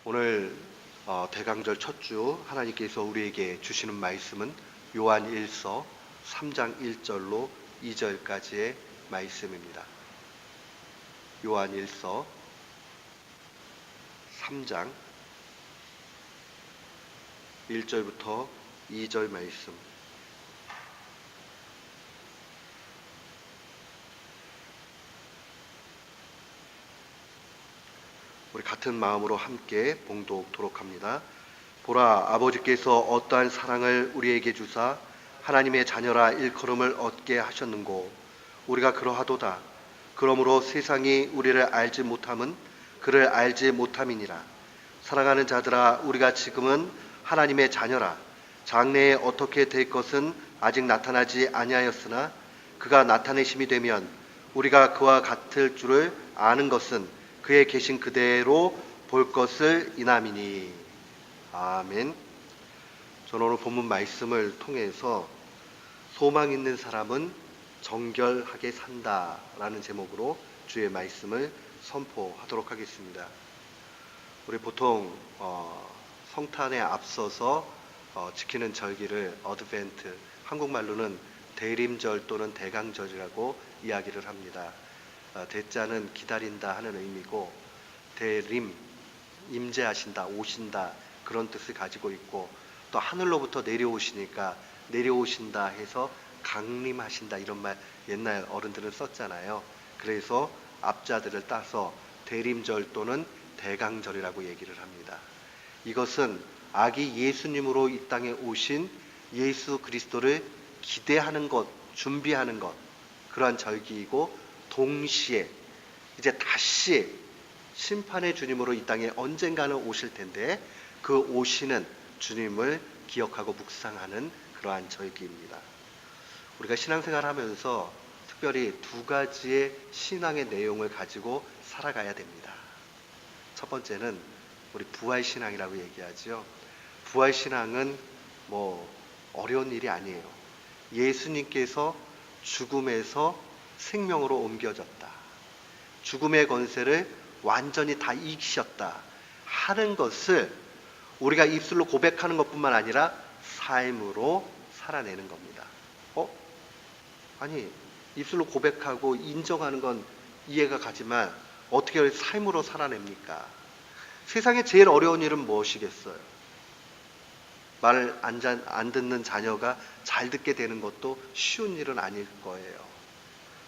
오늘 대강절 첫 주 하나님께서 우리에게 주시는 말씀은 요한 1서 3장 1절로 2절까지의 말씀입니다. 요한 1서 3장 1절부터 2절 말씀. 우리 같은 마음으로 함께 봉독토록 합니다. 보라, 아버지께서 어떠한 사랑을 우리에게 주사 하나님의 자녀라 일컬음을 얻게 하셨는고 우리가 그러하도다. 그러므로 세상이 우리를 알지 못함은 그를 알지 못함이니라. 사랑하는 자들아, 우리가 지금은 하나님의 자녀라. 장래에 어떻게 될 것은 아직 나타나지 아니하였으나 그가 나타내심이 되면 우리가 그와 같을 줄을 아는 것은 그의 계신 그대로 볼 것을 인함이니. 아멘. 저는 오늘 본문 말씀을 통해서 소망 있는 사람은 정결하게 산다라는 제목으로 주의 말씀을 선포하도록 하겠습니다. 우리 보통 성탄에 앞서서 지키는 절기를 어드벤트, 한국말로는 대림절 또는 대강절이라고 이야기를 합니다. 대자는 기다린다 하는 의미고, 대림, 임재하신다, 오신다 그런 뜻을 가지고 있고, 또 하늘로부터 내려오시니까 내려오신다 해서 강림하신다 이런 말 옛날 어른들은 썼잖아요. 그래서 앞자들을 따서 대림절 또는 대강절이라고 얘기를 합니다. 이것은 아기 예수님으로 이 땅에 오신 예수 그리스도를 기대하는 것, 준비하는 것, 그러한 절기이고, 동시에 이제 다시 심판의 주님으로 이 땅에 언젠가는 오실 텐데 그 오시는 주님을 기억하고 묵상하는 그러한 절기입니다. 우리가 신앙생활을 하면서 특별히 두 가지의 신앙의 내용을 가지고 살아가야 됩니다. 첫 번째는 우리 부활신앙이라고 얘기하죠. 부활신앙은 어려운 일이 아니에요. 예수님께서 죽음에서 생명으로 옮겨졌다, 죽음의 권세를 완전히 다 이기셨다 하는 것을 우리가 입술로 고백하는 것뿐만 아니라 삶으로 살아내는 겁니다. 아니, 입술로 고백하고 인정하는 건 이해가 가지만 어떻게 삶으로 살아냅니까? 세상에 제일 어려운 일은 무엇이겠어요? 말을 안 듣는 자녀가 잘 듣게 되는 것도 쉬운 일은 아닐 거예요.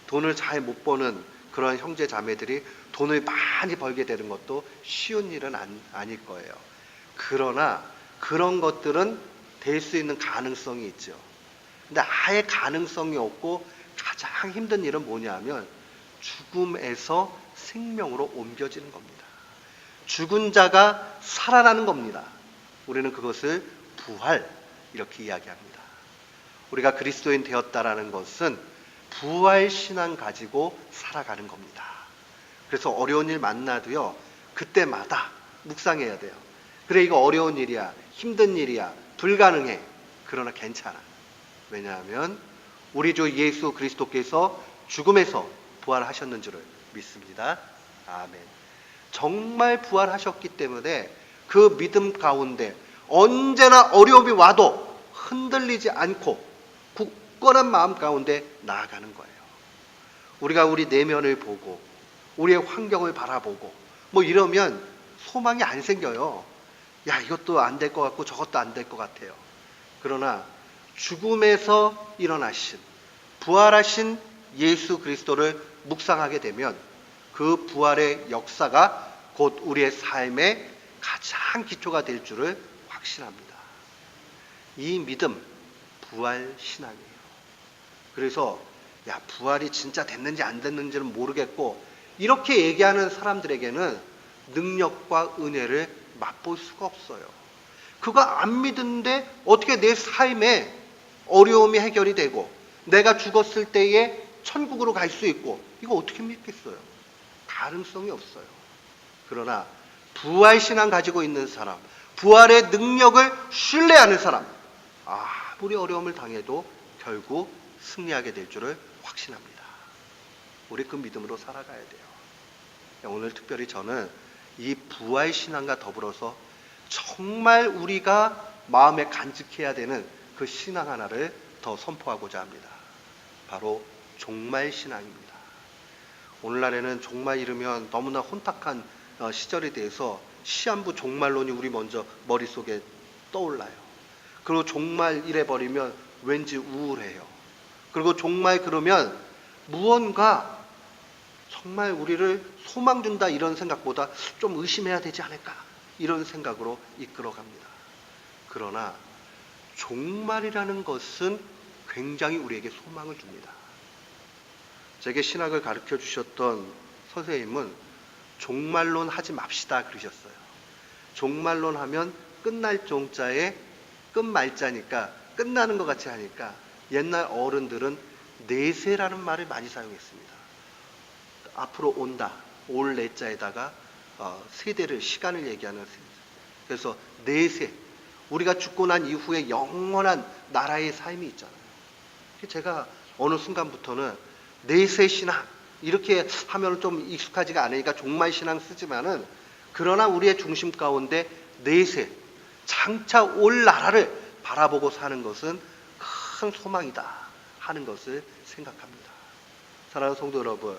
돈을 잘 못 버는 그런 형제 자매들이 돈을 많이 벌게 되는 것도 쉬운 일은 아닐 거예요. 그러나 그런 것들은 될 수 있는 가능성이 있죠. 근데 아예 가능성이 없고 가장 힘든 일은 뭐냐면 죽음에서 생명으로 옮겨지는 겁니다. 죽은 자가 살아나는 겁니다. 우리는 그것을 부활 이렇게 이야기합니다. 우리가 그리스도인 되었다라는 것은 부활신앙 가지고 살아가는 겁니다. 그래서 어려운 일 만나도요, 그때마다 묵상해야 돼요. 그래, 이거 어려운 일이야, 힘든 일이야, 불가능해. 그러나 괜찮아. 왜냐하면 우리 주 예수 그리스도께서 죽음에서 부활하셨는 줄을 믿습니다. 아멘. 정말 부활하셨기 때문에 그 믿음 가운데 언제나 어려움이 와도 흔들리지 않고 굳건한 마음 가운데 나아가는 거예요. 우리가 우리 내면을 보고 우리의 환경을 바라보고 이러면 소망이 안 생겨요. 야, 이것도 안 될 것 같고 저것도 안 될 것 같아요. 그러나 죽음에서 일어나신, 부활하신 예수 그리스도를 묵상하게 되면 그 부활의 역사가 곧 우리의 삶의 가장 기초가 될 줄을 확신합니다. 이 믿음, 부활 신앙이에요. 그래서 부활이 진짜 됐는지 안 됐는지는 모르겠고 이렇게 얘기하는 사람들에게는 능력과 은혜를 맛볼 수가 없어요. 그거 안 믿는데 어떻게 내 삶에 어려움이 해결이 되고 내가 죽었을 때에 천국으로 갈 수 있고 이거 어떻게 믿겠어요? 가능성이 없어요. 그러나 부활신앙 가지고 있는 사람, 부활의 능력을 신뢰하는 사람, 아무리 어려움을 당해도 결국 승리하게 될 줄을 확신합니다. 우리 그 믿음으로 살아가야 돼요. 오늘 특별히 저는 이 부활 신앙과 더불어서 정말 우리가 마음에 간직해야 되는 그 신앙 하나를 더 선포하고자 합니다. 바로 종말 신앙입니다. 오늘날에는 종말 이르면 너무나 혼탁한 시절에 대해서 시한부 종말론이 우리 먼저 머릿속에 떠올라요. 그리고 종말 이래버리면 왠지 우울해요. 그리고 종말 그러면 무언가 정말 우리를 소망 준다 이런 생각보다 좀 의심해야 되지 않을까 이런 생각으로 이끌어갑니다. 그러나 종말이라는 것은 굉장히 우리에게 소망을 줍니다. 제게 신학을 가르쳐 주셨던 선생님은 종말론 하지 맙시다 그러셨어요. 종말론 하면 끝날 종자에 끝말자니까 끝나는 것 같이 하니까 옛날 어른들은 내세라는 말을 많이 사용했습니다. 앞으로 온다, 올 내자에다가 세대를, 시간을 얘기하는 세대. 그래서 내세, 우리가 죽고 난 이후에 영원한 나라의 삶이 있잖아요. 제가 어느 순간부터는 내세 신앙 이렇게 하면 좀 익숙하지가 않으니까 종말 신앙 쓰지만은, 그러나 우리의 중심 가운데 내세, 장차 올 나라를 바라보고 사는 것은 큰 소망이다 하는 것을 생각합니다. 사랑하는 성도 여러분,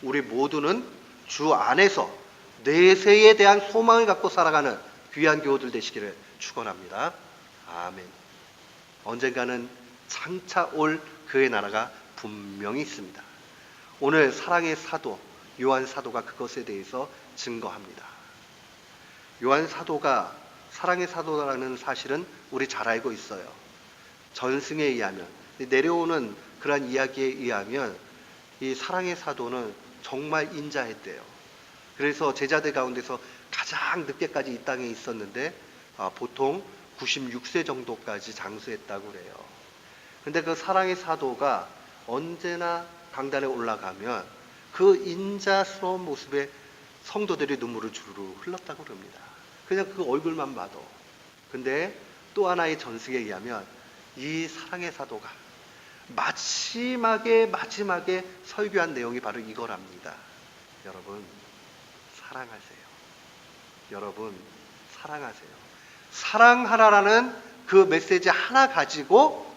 우리 모두는 주 안에서 내세에 대한 소망을 갖고 살아가는 귀한 교우들 되시기를 축원합니다. 아멘. 언젠가는 장차 올 그의 나라가 분명히 있습니다. 오늘 사랑의 사도 요한 사도가 그것에 대해서 증거합니다. 요한 사도가 사랑의 사도라는 사실은 우리 잘 알고 있어요. 전승에 의하면, 내려오는 그러한 이야기에 의하면 이 사랑의 사도는 정말 인자했대요. 그래서 제자들 가운데서 가장 늦게까지 이 땅에 있었는데 보통 96세 정도까지 장수했다고 그래요. 근데 그 사랑의 사도가 언제나 강단에 올라가면 그 인자스러운 모습에 성도들이 눈물을 주르르 흘렀다고 그럽니다. 그냥 그 얼굴만 봐도. 근데 또 하나의 전승에 의하면 이 사랑의 사도가 마지막에 설교한 내용이 바로 이거랍니다. 여러분 사랑하세요. 여러분 사랑하세요. 사랑하라라는 그 메시지 하나 가지고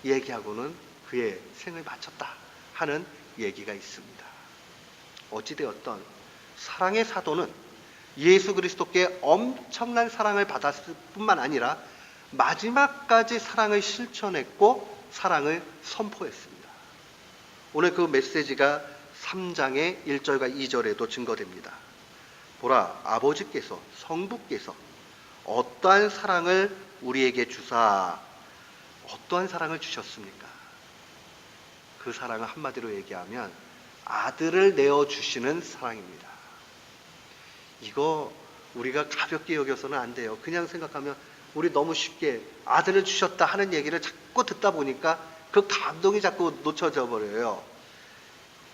얘기하고는 그의 생을 마쳤다 하는 얘기가 있습니다. 어찌되었던 사랑의 사도는 예수 그리스도께 엄청난 사랑을 받았을 뿐만 아니라 마지막까지 사랑을 실천했고 사랑을 선포했습니다. 오늘 그 메시지가 3장의 1절과 2절에도 증거됩니다. 보라, 아버지께서 성부께서 어떠한 사랑을 우리에게 주사 어떠한 사랑을 주셨습니까? 그 사랑을 한마디로 얘기하면 아들을 내어주시는 사랑입니다. 이거 우리가 가볍게 여겨서는 안 돼요. 그냥 생각하면 우리 너무 쉽게 아들을 주셨다 하는 얘기를 자꾸 듣다 보니까 그 감동이 자꾸 놓쳐져 버려요.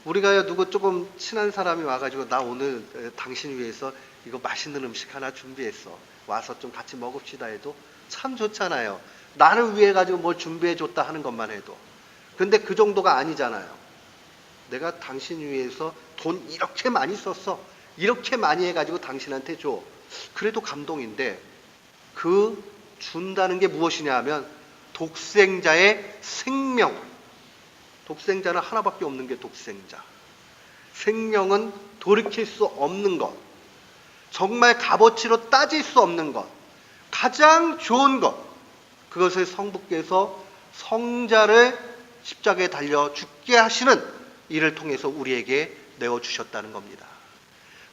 우리가 누구 조금 친한 사람이 와가지고 나 오늘 당신 위해서 이거 맛있는 음식 하나 준비했어. 와서 좀 같이 먹읍시다 해도 참 좋잖아요. 나를 위해 가지고 뭘 준비해 줬다 하는 것만 해도. 근데 그 정도가 아니잖아요. 내가 당신 위해서 돈 이렇게 많이 썼어. 이렇게 많이 해가지고 당신한테 줘. 그래도 감동인데 그 준다는 게 무엇이냐 하면 독생자의 생명. 독생자는 하나밖에 없는 게 독생자. 생명은 돌이킬 수 없는 것. 정말 값어치로 따질 수 없는 것. 가장 좋은 것. 그것을 성부께서 성자를 십자가에 달려 죽게 하시는 이를 통해서 우리에게 내어주셨다는 겁니다.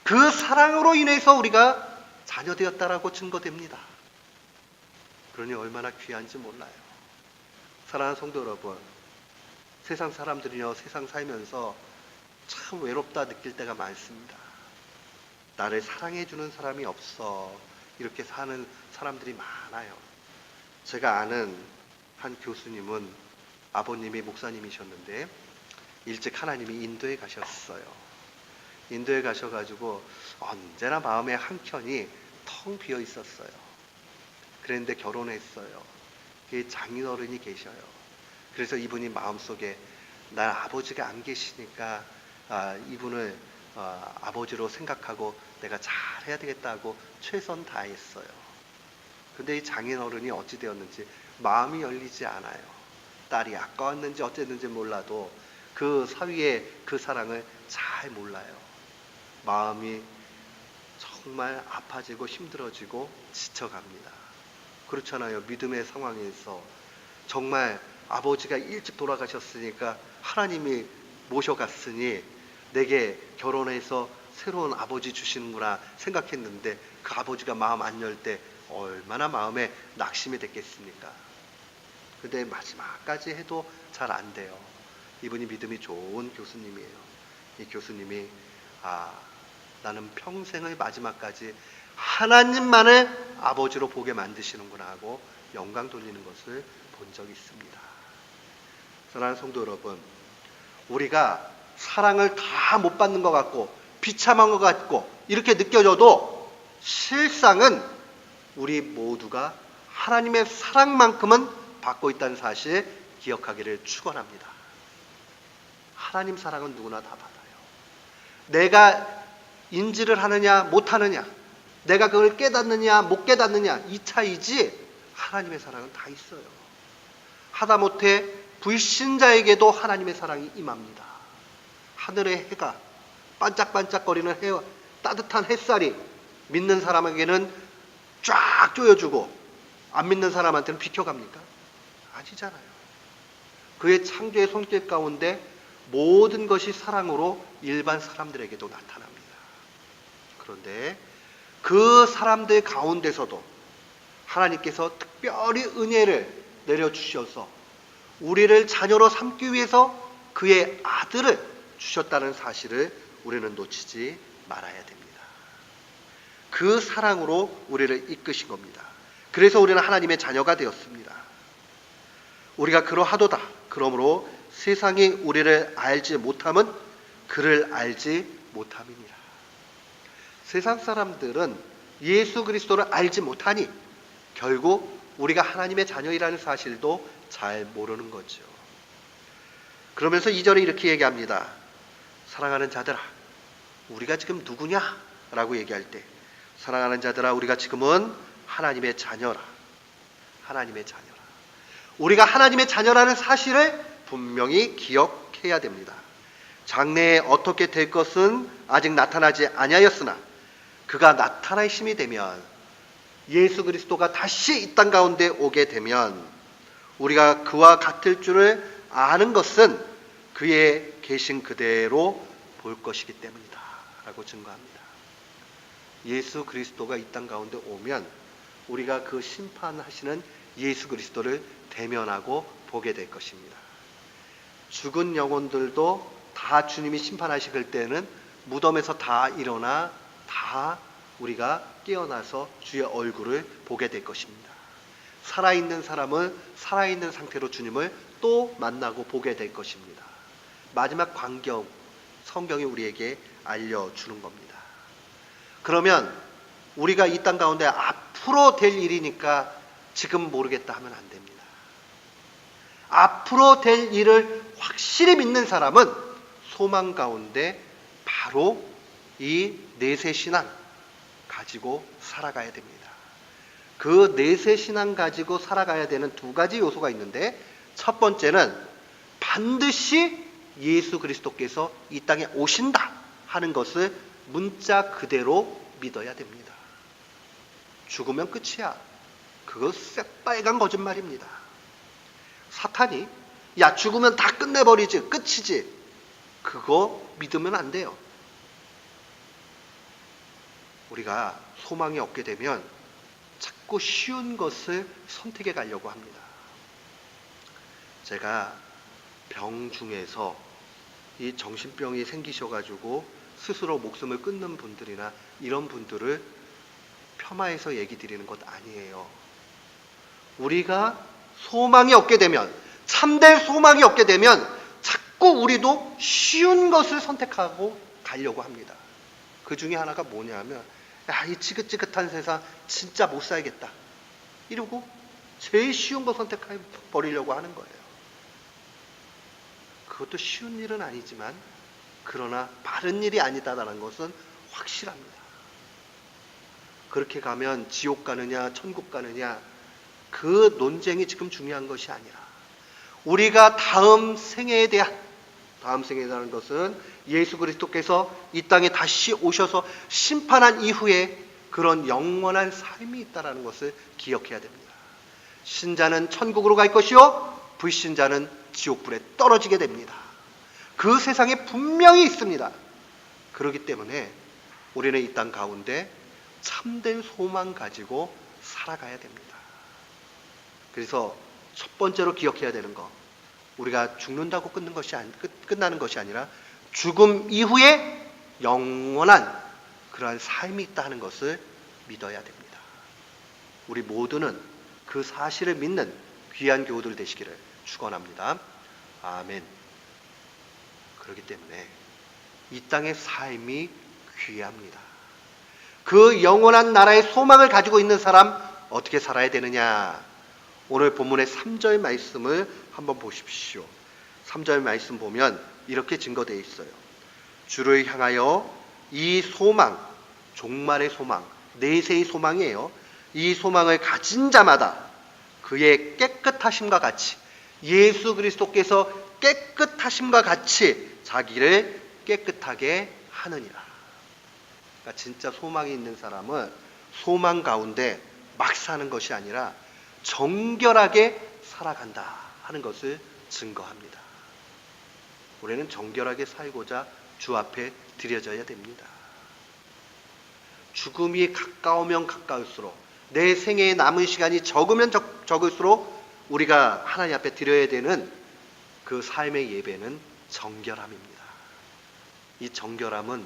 그 사랑으로 인해서 우리가 자녀되었다라고 증거됩니다. 그러니 얼마나 귀한지 몰라요. 사랑하는 성도 여러분, 세상 사람들이요, 세상 살면서 참 외롭다 느낄 때가 많습니다. 나를 사랑해주는 사람이 없어. 이렇게 사는 사람들이 많아요. 제가 아는 한 교수님은 아버님이 목사님이셨는데 일찍 하나님이 인도에 가셨어요. 인도에 가셔가지고 언제나 마음의 한켠이 텅 비어 있었어요. 그런데 결혼했어요. 장인어른이 계셔요. 그래서 이분이 마음속에 난 아버지가 안 계시니까 이분을 아버지로 생각하고 내가 잘해야 되겠다고 최선 다했어요. 근데 이 장인어른이 어찌 되었는지 마음이 열리지 않아요. 딸이 아까웠는지 어쨌는지 몰라도 그 사위의 그 사랑을 잘 몰라요. 마음이 정말 아파지고 힘들어지고 지쳐갑니다. 그렇잖아요. 믿음의 상황에서 정말 아버지가 일찍 돌아가셨으니까 하나님이 모셔갔으니 내게 결혼해서 새로운 아버지 주시는구나 생각했는데 그 아버지가 마음 안 열 때 얼마나 마음에 낙심이 됐겠습니까? 근데 마지막까지 해도 잘 안 돼요. 이분이 믿음이 좋은 교수님이에요. 이 교수님이 나는 평생의 마지막까지 하나님만을 아버지로 보게 만드시는구나 하고 영광 돌리는 것을 본 적이 있습니다. 사랑하는 성도 여러분, 우리가 사랑을 다 못 받는 것 같고 비참한 것 같고 이렇게 느껴져도 실상은 우리 모두가 하나님의 사랑만큼은 받고 있다는 사실 기억하기를 축원합니다. 하나님 사랑은 누구나 다 받아요. 내가 인지를 하느냐 못하느냐, 내가 그걸 깨닫느냐 못 깨닫느냐 이 차이지 하나님의 사랑은 다 있어요. 하다못해 불신자에게도 하나님의 사랑이 임합니다. 하늘의 해가 반짝반짝거리는 따뜻한 햇살이 믿는 사람에게는 쫙 조여주고 안 믿는 사람한테는 비켜갑니까? 아니잖아요. 그의 창조의 손길 가운데 모든 것이 사랑으로 일반 사람들에게도 나타납니다. 그런데 그 사람들 가운데서도 하나님께서 특별히 은혜를 내려주셔서 우리를 자녀로 삼기 위해서 그의 아들을 주셨다는 사실을 우리는 놓치지 말아야 됩니다. 그 사랑으로 우리를 이끄신 겁니다. 그래서 우리는 하나님의 자녀가 되었습니다. 우리가 그러하도다. 그러므로 세상이 우리를 알지 못함은 그를 알지 못함이니라. 세상 사람들은 예수 그리스도를 알지 못하니 결국 우리가 하나님의 자녀이라는 사실도 잘 모르는 거죠. 그러면서 2절에 이렇게 얘기합니다. 사랑하는 자들아, 우리가 지금 누구냐? 라고 얘기할 때 사랑하는 자들아, 우리가 지금은 하나님의 자녀라. 하나님의 자녀라. 우리가 하나님의 자녀라는 사실을 분명히 기억해야 됩니다. 장래에 어떻게 될 것은 아직 나타나지 아니하였으나 그가 나타나심이 되면, 예수 그리스도가 다시 이 땅 가운데 오게 되면 우리가 그와 같을 줄을 아는 것은 그의 계신 그대로 볼 것이기 때문이다 라고 증거합니다. 예수 그리스도가 이 땅 가운데 오면 우리가 그 심판하시는 예수 그리스도를 대면하고 보게 될 것입니다. 죽은 영혼들도 다 주님이 심판하실 때는 무덤에서 다 일어나 다 우리가 깨어나서 주의 얼굴을 보게 될 것입니다. 살아있는 사람은 살아있는 상태로 주님을 또 만나고 보게 될 것입니다. 마지막 광경, 성경이 우리에게 알려주는 겁니다. 그러면 우리가 이 땅 가운데 앞으로 될 일이니까 지금 모르겠다 하면 안 됩니다. 앞으로 될 일을 확실히 믿는 사람은 소망 가운데 바로 이 내세 신앙 가지고 살아가야 됩니다. 그 내세 신앙 가지고 살아가야 되는 두 가지 요소가 있는데, 첫 번째는 반드시 예수 그리스도께서 이 땅에 오신다 하는 것을 문자 그대로 믿어야 됩니다. 죽으면 끝이야. 그거 새빨간 거짓말입니다. 사탄이 야 죽으면 다 끝내버리지, 끝이지, 그거 믿으면 안 돼요. 우리가 소망이 없게 되면 자꾸 쉬운 것을 선택해 가려고 합니다. 제가 병 중에서 이 정신병이 생기셔가지고 스스로 목숨을 끊는 분들이나 이런 분들을 폄하해서 얘기 드리는 것 아니에요. 우리가 소망이 없게 되면, 참된 소망이 없게 되면 자꾸 우리도 쉬운 것을 선택하고 가려고 합니다. 그 중에 하나가 뭐냐면, 야, 이 지긋지긋한 세상 진짜 못 살겠다 이러고 제일 쉬운 거 선택해 버리려고 하는 거예요. 그것도 쉬운 일은 아니지만 그러나 바른 일이 아니다라는 것은 확실합니다. 그렇게 가면 지옥 가느냐 천국 가느냐 그 논쟁이 지금 중요한 것이 아니라 우리가 다음 생애에 대한 것은 예수 그리스도께서 이 땅에 다시 오셔서 심판한 이후에 그런 영원한 삶이 있다는 것을 기억해야 됩니다. 신자는 천국으로 갈 것이요 불신자는 지옥불에 떨어지게 됩니다. 그 세상에 분명히 있습니다. 그렇기 때문에 우리는 이 땅 가운데 참된 소망 가지고 살아가야 됩니다. 그래서 첫 번째로 기억해야 되는 거, 우리가 죽는다고 끝나는 것이 아니라 죽음 이후에 영원한 그러한 삶이 있다는 것을 믿어야 됩니다. 우리 모두는 그 사실을 믿는 귀한 교우들 되시기를 축원합니다. 아멘. 그렇기 때문에 이 땅의 삶이 귀합니다. 그 영원한 나라의 소망을 가지고 있는 사람 어떻게 살아야 되느냐? 오늘 본문의 3절 말씀을 한번 보십시오. 3절 말씀 보면 이렇게 증거되어 있어요. 주를 향하여 이 소망, 종말의 소망, 내세의 소망이에요. 이 소망을 가진 자마다 그의 깨끗하심과 같이, 예수 그리스도께서 깨끗하심과 같이 자기를 깨끗하게 하느니라. 그러니까 진짜 소망이 있는 사람은 소망 가운데 막 사는 것이 아니라 정결하게 살아간다 하는 것을 증거합니다. 우리는 정결하게 살고자 주 앞에 드려져야 됩니다. 죽음이 가까우면 가까울수록, 내 생애에 남은 시간이 적으면 적을수록 우리가 하나님 앞에 드려야 되는 그 삶의 예배는 정결함입니다. 이 정결함은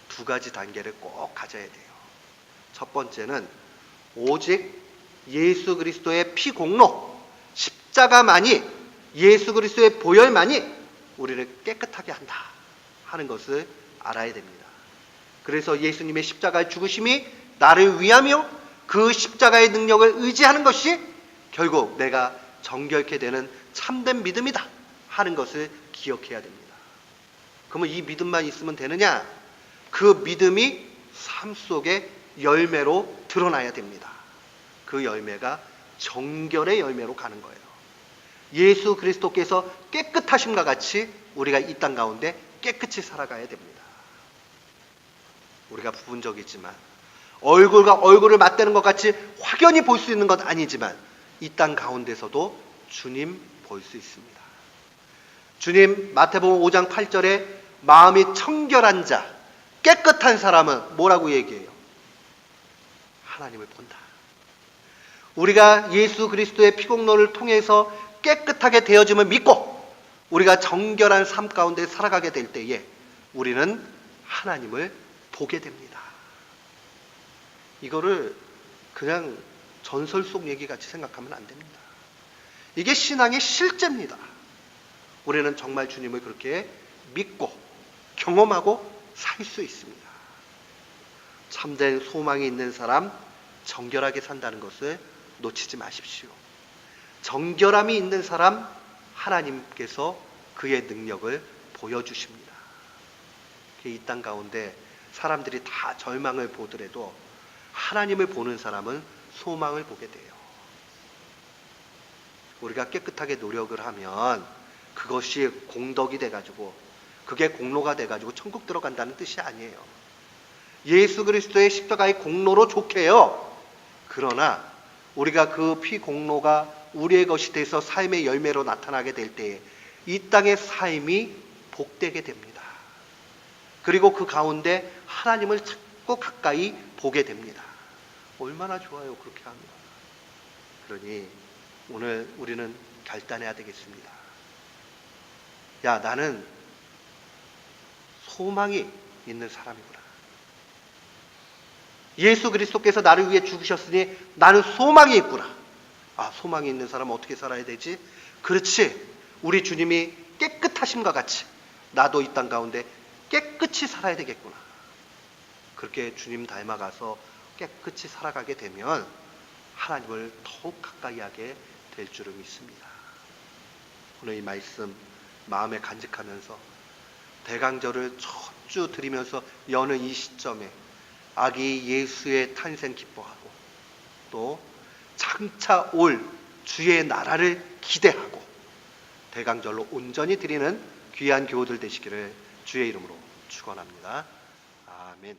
두 가지 단계를 꼭 가져야 돼요. 첫 번째는 오직 예수 그리스도의 피 공로, 십자가만이, 예수 그리스도의 보혈만이 우리를 깨끗하게 한다 하는 것을 알아야 됩니다. 그래서 예수님의 십자가의 죽으심이 나를 위하며 그 십자가의 능력을 의지하는 것이 결국 내가 정결케 되는 참된 믿음이다 하는 것을 기억해야 됩니다. 그러면 이 믿음만 있으면 되느냐? 그 믿음이 삶 속에 열매로 드러나야 됩니다. 그 열매가 정결의 열매로 가는 거예요. 예수 그리스도께서 깨끗하심과 같이 우리가 이 땅 가운데 깨끗이 살아가야 됩니다. 우리가 부분적이지만 얼굴과 얼굴을 맞대는 것 같이 확연히 볼 수 있는 것 아니지만 이 땅 가운데서도 주님 볼 수 있습니다. 주님 마태복음 5장 8절에 마음이 청결한 자, 깨끗한 사람은 뭐라고 얘기해요? 하나님을 본다. 우리가 예수 그리스도의 피공로를 통해서 깨끗하게 되어짐을 믿고 우리가 정결한 삶 가운데 살아가게 될 때에 우리는 하나님을 보게 됩니다. 이거를 그냥 전설 속 얘기같이 생각하면 안 됩니다. 이게 신앙의 실제입니다. 우리는 정말 주님을 그렇게 믿고 경험하고 살 수 있습니다. 참된 소망이 있는 사람, 정결하게 산다는 것을 놓치지 마십시오. 정결함이 있는 사람, 하나님께서 그의 능력을 보여주십니다. 이 땅 가운데 사람들이 다 절망을 보더라도 하나님을 보는 사람은 소망을 보게 돼요. 우리가 깨끗하게 노력을 하면 그것이 공덕이 돼가지고, 그게 공로가 돼가지고 천국 들어간다는 뜻이 아니에요. 예수 그리스도의 십자가의 공로로 좋게요. 그러나 우리가 그 피 공로가 우리의 것이 돼서 삶의 열매로 나타나게 될 때에 이 땅의 삶이 복되게 됩니다. 그리고 그 가운데 하나님을 자꾸 가까이 보게 됩니다. 얼마나 좋아요, 그렇게 하면. 그러니 오늘 우리는 결단해야 되겠습니다. 야, 나는 소망이 있는 사람이구나. 예수 그리스도께서 나를 위해 죽으셨으니 나는 소망이 있구나. 아, 소망이 있는 사람은 어떻게 살아야 되지? 그렇지, 우리 주님이 깨끗하심과 같이 나도 이 땅 가운데 깨끗이 살아야 되겠구나. 그렇게 주님 닮아가서 깨끗이 살아가게 되면 하나님을 더욱 가까이 하게 될 줄을 믿습니다. 오늘 이 말씀 마음에 간직하면서 대강절을 첫 주 드리면서 여는 이 시점에 아기 예수의 탄생 기뻐하고 또 장차 올 주의 나라를 기대하고 대강절로 온전히 드리는 귀한 교우들 되시기를 주의 이름으로 축원합니다. 아멘.